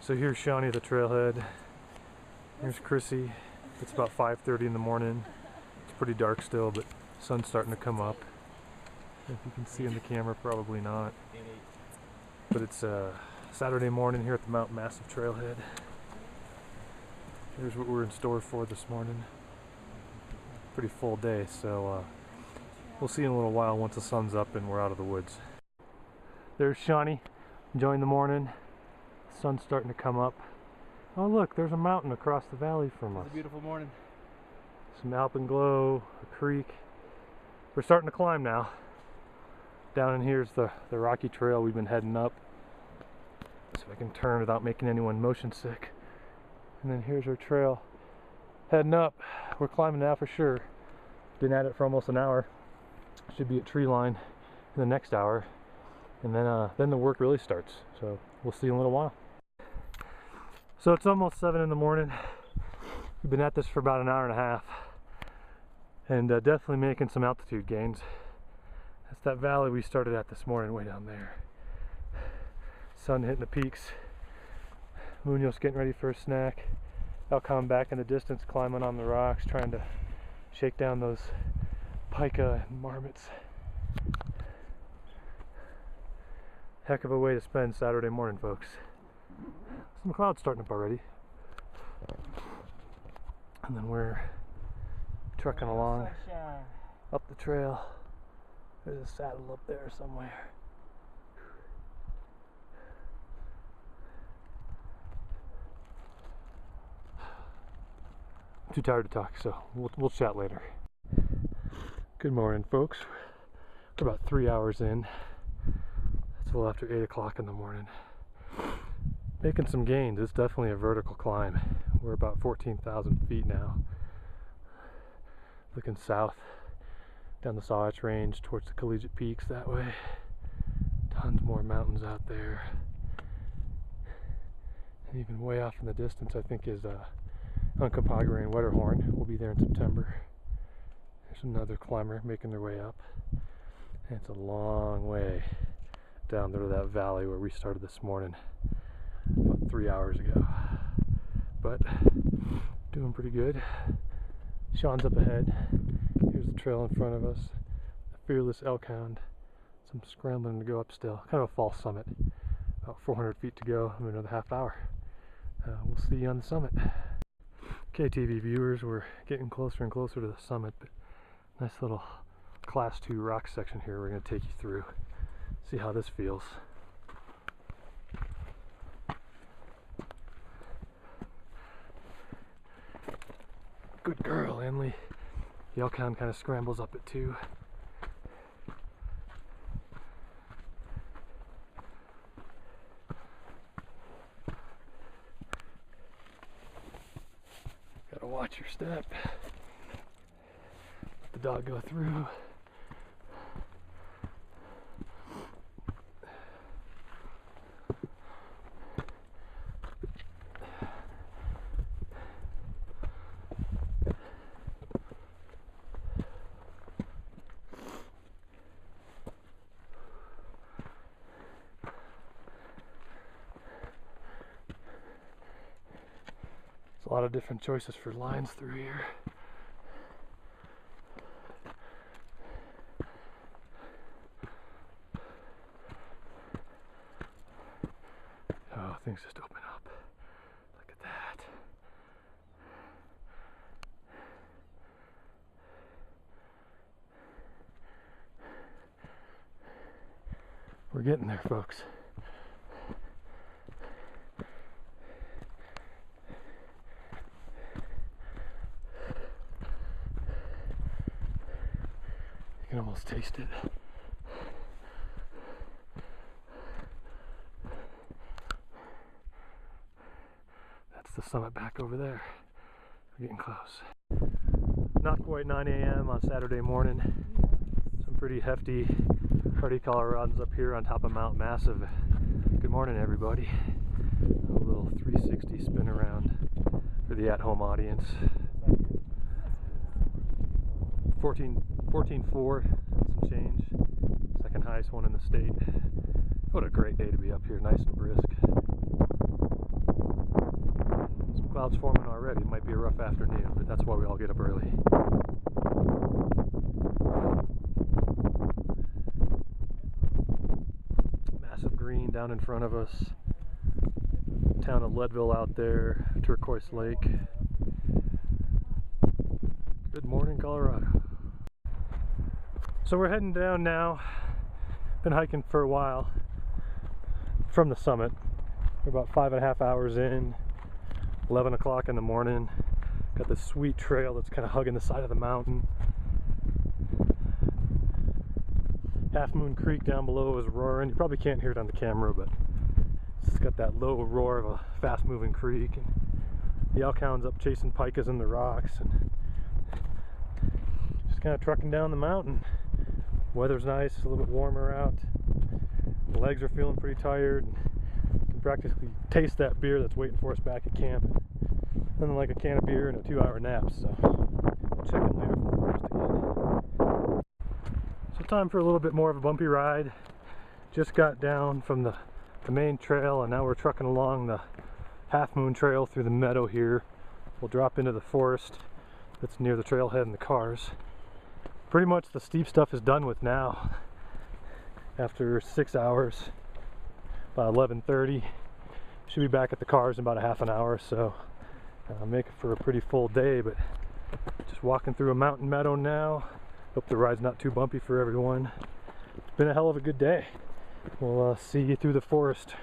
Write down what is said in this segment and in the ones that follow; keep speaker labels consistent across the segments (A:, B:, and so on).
A: So here's Shawnee at the trailhead. Here's Chrissy. It's about 5:30 in the morning. It's pretty dark still, but sun's starting to come up. If you can see in the camera, probably not. But it's Saturday morning here at the Mount Massive trailhead. Here's what we're in store for this morning. Pretty full day, so we'll see in a little while once the sun's up and we're out of the woods. There's Shawnee enjoying the morning. Sun's starting to come up. Oh look, there's a mountain across the valley from us.
B: It's a beautiful morning.
A: Some alpenglow, a creek. We're starting to climb now. Down in here's the rocky trail we've been heading up. So I can turn without making anyone motion sick. And then here's our trail heading up. We're climbing now for sure. Been at it for almost an hour. Should be at tree line in the next hour. And then the work really starts. So we'll see you in a little while. So it's almost 7 in the morning. We've been at this for about an hour and a half. And definitely making some altitude gains. That's that valley we started at this morning, way down there. Sun hitting the peaks. Munoz getting ready for a snack. Elcon back in the distance, climbing on the rocks, trying to shake down those pika and marmots. Heck of a way to spend Saturday morning, folks. Some clouds starting up already. And then we're trucking along up the trail. There's a saddle up there somewhere. I'm too tired to talk, so we'll chat later. Good morning, folks. We're about 3 hours in. It's a little after 8 o'clock in the morning. Making some gains. It's definitely a vertical climb. We're about 14,000 feet now. Looking south down the Sawatch Range towards the Collegiate Peaks that way. Tons more mountains out there. And even way off in the distance, I think, is Uncompahgre and Wetterhorn. We'll be there in September. There's another climber making their way up. And it's a long way down there to that valley where we started this morning about 3 hours ago. But doing pretty good. Sean's up ahead. Here's the trail in front of us. A fearless elk hound. Some scrambling to go up still. Kind of a false summit. About 400 feet to go. Another half hour. We'll see you on the summit. KTV viewers, we're getting closer and closer to the summit. But nice little class 2 rock section here we're going to take you through. See how this feels. Good girl, Emily. The elkhound kind of scrambles up it too. Gotta watch your step. Let the dog go through. A lot of different choices for lines through here. Oh, things just open up. Look at that. We're getting there, folks. You can almost taste it. That's the summit back over there. We're getting close. Not quite 9 a.m. on Saturday morning. Some pretty hefty hardy Coloradans up here on top of Mount Massive. Good morning, everybody. A little 360 spin around for the at-home audience. 14.4, some change. Second highest one in the state. What a great day to be up here, nice and brisk. clouds forming already. It might be a rough afternoon, but that's why we all get up early. Massive green down in front of us. Town of Leadville out there, Turquoise Lake. Good morning, Colorado. So we're heading down now. Been hiking for a while from the summit. We're about 5.5 hours in, 11 o'clock in the morning. Got this sweet trail that's kind of hugging the side of the mountain. Half Moon Creek down below is roaring. You probably can't hear it on the camera, but it's got that low roar of a fast moving creek. And the elk hound's up chasing pikas in the rocks and just kind of trucking down the mountain. Weather's nice, a little bit warmer out. The legs are feeling pretty tired. You can practically taste that beer that's waiting for us back at camp. Nothing like a can of beer and a 2-hour nap, so we'll check in later for the forest again. So time for a little bit more of a bumpy ride. Just got down from the main trail and now we're trucking along the Half Moon Trail through the meadow here. We'll drop into the forest that's near the trailhead and the cars. Pretty much the steep stuff is done with now. After 6 hours, about 11:30. Should be back at the cars in about a half an hour, so make it for a pretty full day, but just walking through a mountain meadow now. Hope the ride's not too bumpy for everyone. It's been a hell of a good day. We'll see you through the forest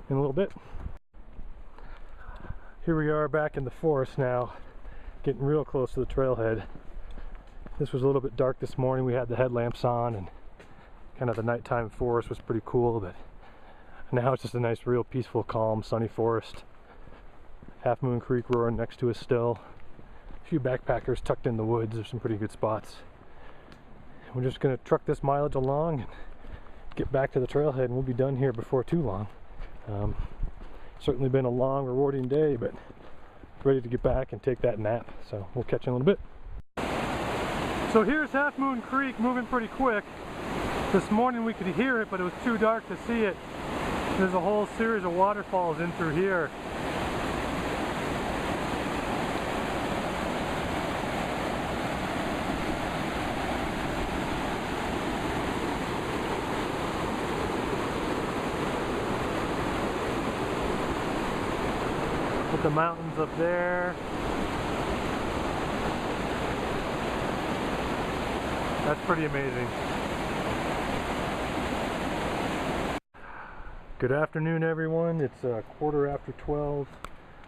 A: in a little bit. Here we are back in the forest now, getting real close to the trailhead. This was a little bit dark this morning. We had the headlamps on and kind of the nighttime forest was pretty cool, but now it's just a nice, real peaceful, calm, sunny forest. Half Moon Creek roaring next to us still. A few backpackers tucked in the woods. There's some pretty good spots. We're just going to truck this mileage along and get back to the trailhead, and we'll be done here before too long. Certainly been a long, rewarding day, but ready to get back and take that nap. So we'll catch you in a little bit. So here's Half Moon Creek moving pretty quick. This morning we could hear it, but it was too dark to see it. There's a whole series of waterfalls in through here. With the mountains up there. That's pretty amazing. Good afternoon, everyone. It's 12:15.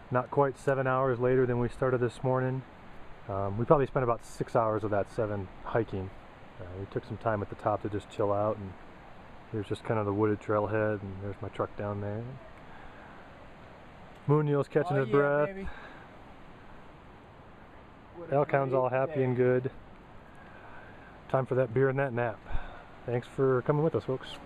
A: Not quite 7 hours later than we started this morning. We probably spent about 6 hours of that 7 hiking. We took some time at the top to just chill out, and here's just kind of the wooded trailhead, and there's my truck down there. Mooney's catching his breath. Baby. Elk hound's all happy and good. Time for that beer and that nap. Thanks for coming with us, folks.